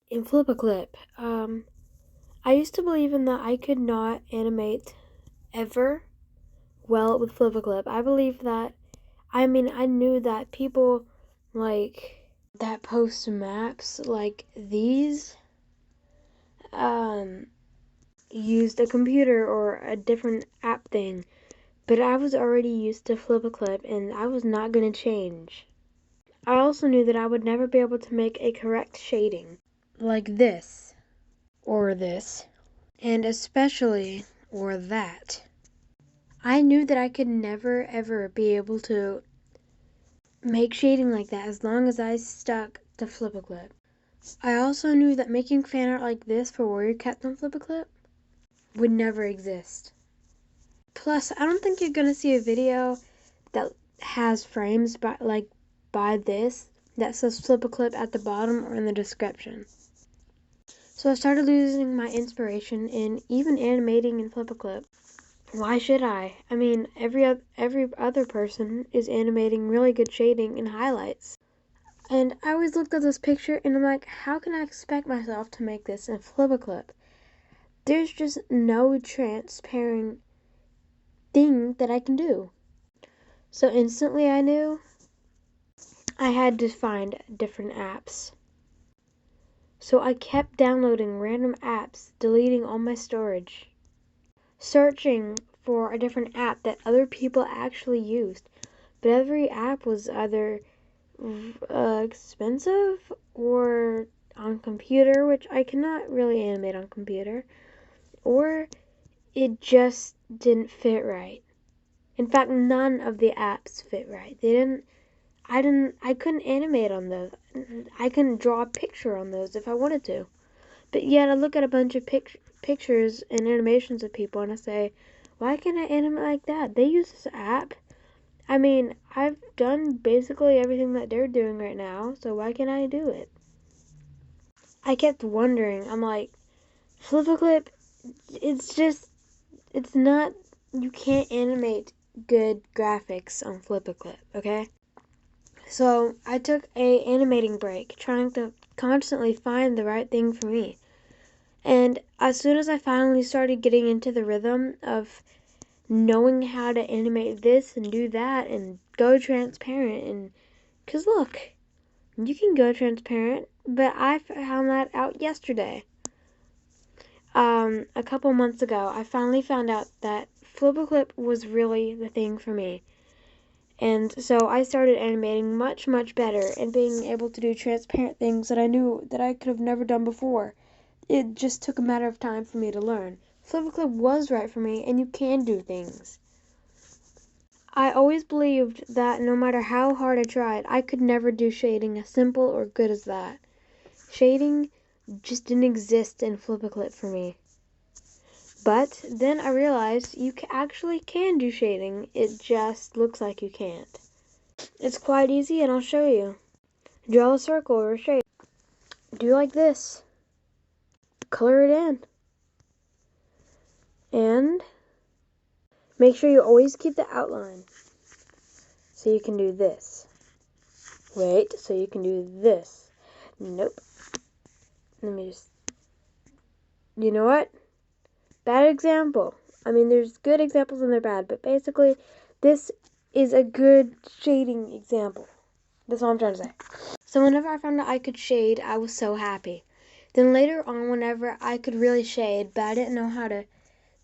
in Flipaglip. I used to believe in that I could not animate ever well with Flipaglip. I believe that, I knew that people that post maps like these used a computer or a different app thing, but I was already used to Flipaglip and I was not going to change. I also knew that I would never be able to make a correct shading like this or this, and especially or that. I knew that I could never ever be able to make shading like that as long as I stuck to Flipaglip. I also knew that making fan art like this for Warrior Cats on Flipaglip would never exist. Plus, I don't think you're gonna see a video that has frames by this that says Flipaglip at the bottom or in the description. So I started losing my inspiration in even animating in Flipaglip. Why should I? Every other person is animating really good shading and highlights. And I always looked at this picture and I'm like, how can I expect myself to make this in Flipaglip? There's just no transparent thing that I can do. So instantly I knew I had to find different apps. So I kept downloading random apps, deleting all my storage, searching for a different app that other people actually used. But every app was either expensive or on computer, which I cannot really animate on computer, or it just didn't fit right. In fact, none of the apps fit right. I couldn't animate on those. I couldn't draw a picture on those if I wanted to. But yet I look at a bunch of pictures and animations of people and I say, why can't I animate like that? They use this app. I've done basically everything that they're doing right now, so why can't I do it? I kept wondering. I'm like, Flipaglip, it's not, you can't animate good graphics on Flipaglip, okay? So I took a animating break, trying to constantly find the right thing for me. And as soon as I finally started getting into the rhythm of knowing how to animate this and do that and go transparent, and because look, you can go transparent, but I found that out yesterday. A couple months ago, I finally found out that Flipaglip was really the thing for me. And so I started animating much, much better and being able to do transparent things that I knew that I could have never done before. It just took a matter of time for me to learn. Flipaglip was right for me, and you can do things. I always believed that no matter how hard I tried, I could never do shading as simple or good as that. Shading just didn't exist in Flipaglip for me. But then I realized you actually can do shading, it just looks like you can't. It's quite easy and I'll show you. Draw a circle or a shape. Do like this. Color it in. And make sure you always keep the outline. So you can do this. Wait, so you can do this. Nope. Let me just... You know what? Bad example. There's good examples and they're bad, but basically, this is a good shading example. That's all I'm trying to say. So whenever I found out I could shade, I was so happy. Then later on, whenever I could really shade, but I didn't know how to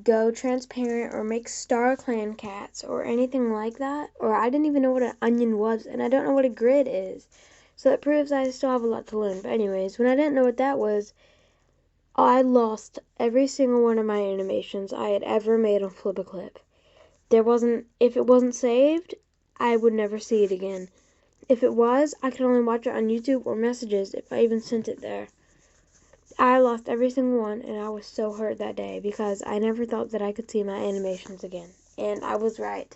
go transparent or make star clan cats or anything like that, or I didn't even know what an onion was, and I don't know what a grid is. So it proves I still have a lot to learn. But anyways, when I didn't know what that was, I lost every single one of my animations I had ever made on Flipaglip. If it wasn't saved, I would never see it again. If it was, I could only watch it on YouTube or messages if I even sent it there. I lost every single one, and I was so hurt that day because I never thought that I could see my animations again. And I was right.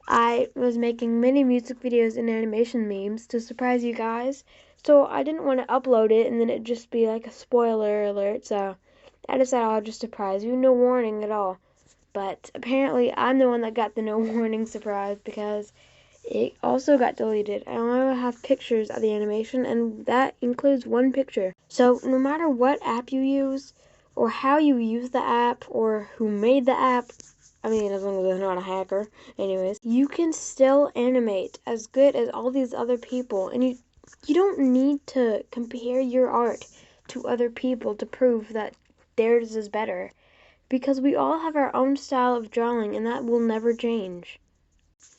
I was making many music videos and animation memes to surprise you guys, so I didn't want to upload it and then it'd just be like a spoiler alert, so I decided I'll just surprise you, no warning at all. But apparently I'm the one that got the no warning surprise because it also got deleted. I only have pictures of the animation, and that includes one picture. So no matter what app you use, or how you use the app, or who made the app, I mean, as long as they're not a hacker, anyways, you can still animate as good as all these other people, and you don't need to compare your art to other people to prove that theirs is better, because we all have our own style of drawing, and that will never change.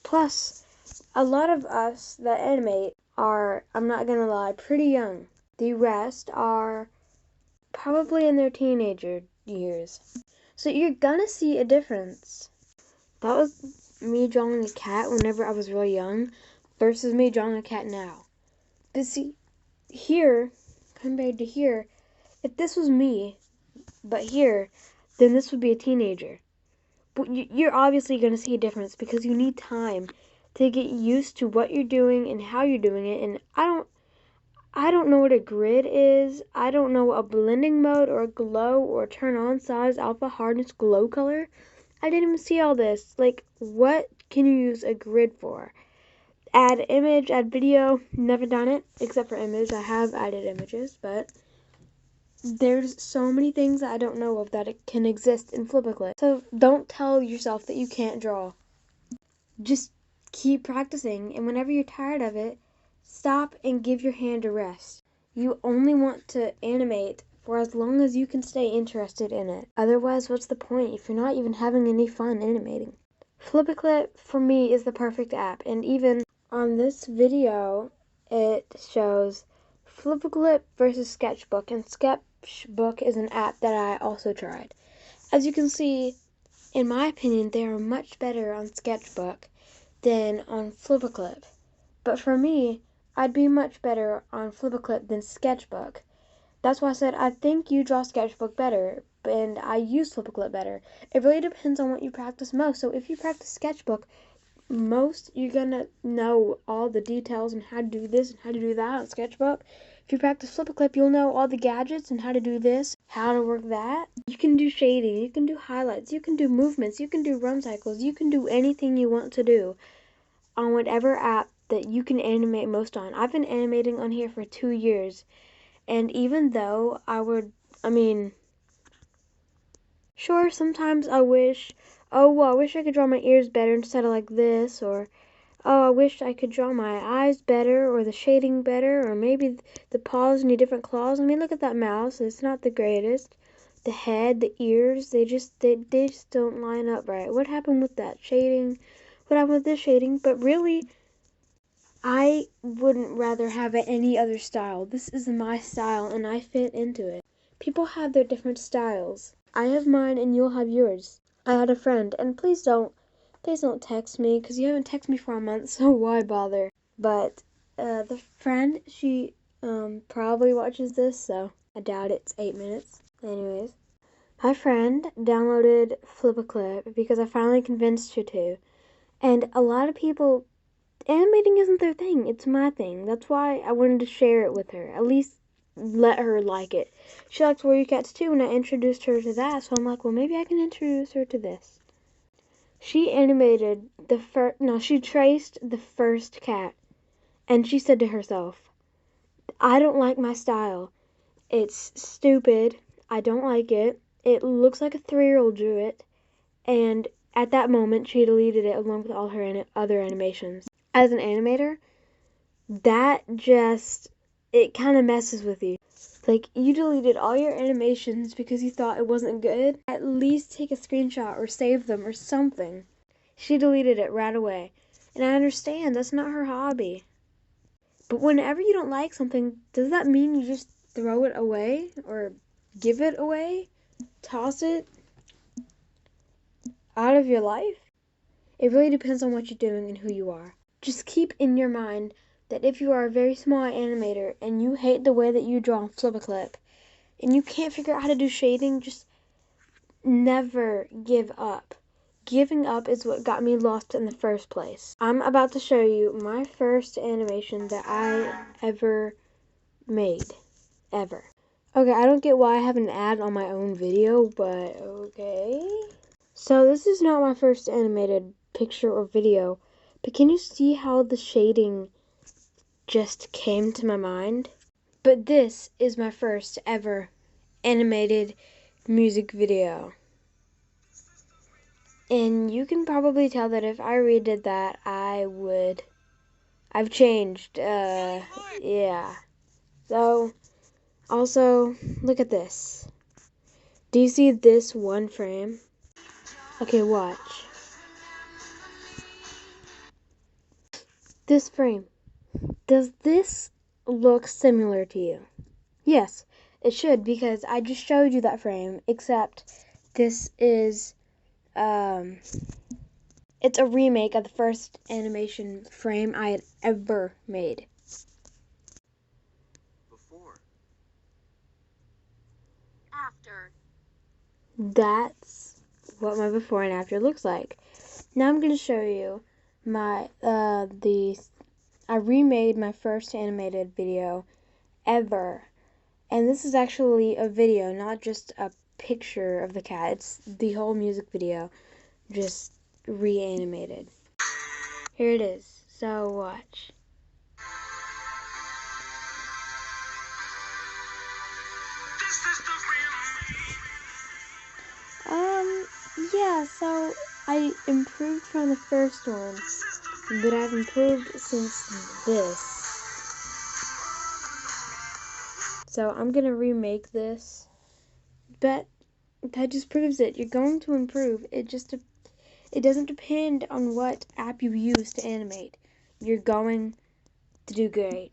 Plus, a lot of us that animate are, I'm not gonna lie, pretty young. The rest are probably in their teenager years. So you're gonna see a difference. That was me drawing a cat whenever I was really young versus me drawing a cat now. But see, here, compared to here, if this was me, but here, then this would be a teenager. But you're obviously going to see a difference because you need time to get used to what you're doing and how you're doing it. And I don't know what a grid is. I don't know a blending mode or a glow or turn on size, alpha, hardness, glow color. I didn't even see all this. Like, what can you use a grid for? Add image, add video. Never done it, except for image. I have added images, but there's so many things that I don't know of that it can exist in Flipaglip. So don't tell yourself that you can't draw. Just keep practicing, and whenever you're tired of it, stop and give your hand a rest. You only want to animate for as long as you can stay interested in it. Otherwise, what's the point if you're not even having any fun animating? Flipaglip, for me, is the perfect app, and even on this video, it shows Flipaglip versus Sketchbook, and Sketchbook is an app that I also tried. As you can see, in my opinion, they are much better on Sketchbook than on Flipaglip. But for me, I'd be much better on Flipaglip than Sketchbook. That's why I said I think you draw Sketchbook better, and I use Flipaglip better. It really depends on what you practice most. So if you practice Sketchbook most, you're gonna know all the details and how to do this and how to do that on Sketchbook. If you practice Flipaglip, you'll know all the gadgets and how to do this, how to work that. You can do shading, you can do highlights, you can do movements, you can do run cycles, you can do anything you want to do on whatever app that you can animate most on. I've been animating on here for 2 years, and even though sure, sometimes I wish, I wish I could draw my ears better instead of like this, or oh, I wish I could draw my eyes better, or the shading better, or maybe the paws need different claws. I mean, look at that mouse. It's not the greatest. The head, the ears, they just don't line up right. What happened with that shading? What happened with this shading? But really, I wouldn't rather have it any other style. This is my style, and I fit into it. People have their different styles. I have mine, and you'll have yours. I had a friend, and please don't text me, because you haven't texted me for a month, so why bother? But the friend, she probably watches this, so I doubt it's 8 minutes. Anyways, my friend downloaded Flipaglip because I finally convinced her to. And a lot of people, animating isn't their thing, it's my thing. That's why I wanted to share it with her, at least let her like it. She likes Warrior Cats too, and I introduced her to that, so I'm like, well, maybe I can introduce her to this. She animated she traced the first cat, and she said to herself, I don't like my style. It's stupid. I don't like it. It looks like a 3-year-old drew it. And at that moment, she deleted it along with all her other animations. As an animator, that it kind of messes with you. Like, you deleted all your animations because you thought it wasn't good. At least take a screenshot or save them or something. She deleted it right away. And I understand, that's not her hobby. But whenever you don't like something, does that mean you just throw it away? Or give it away? Toss it out of your life? It really depends on what you're doing and who you are. Just keep in your mind that if you are a very small animator and you hate the way that you draw on Flipaglip and you can't figure out how to do shading, just never give up. Giving up is what got me lost in the first place. I'm about to show you my first animation that I ever made. Ever. Okay, I don't get why I have an ad on my own video, but okay. So this is not my first animated picture or video, But can you see how the shading just came to my mind? But this is my first ever animated music video. And you can probably tell that if I redid that, I've changed, yeah. So, also, look at this. Do you see this one frame? Okay, watch. This frame. Does this look similar to you? Yes, it should, because I just showed you that frame, except this is, it's a remake of the first animation frame I had ever made. Before. After. That's what my before and after looks like. Now I'm going to show you my, I remade my first animated video ever. And this is actually a video, not just a picture of the cat. It's the whole music video, just reanimated. Here it is. So watch. Yeah, so I improved from the first one, but I've improved since this. So I'm gonna remake this, but that just proves it. You're going to improve. It doesn't depend on what app you use to animate. You're going to do great.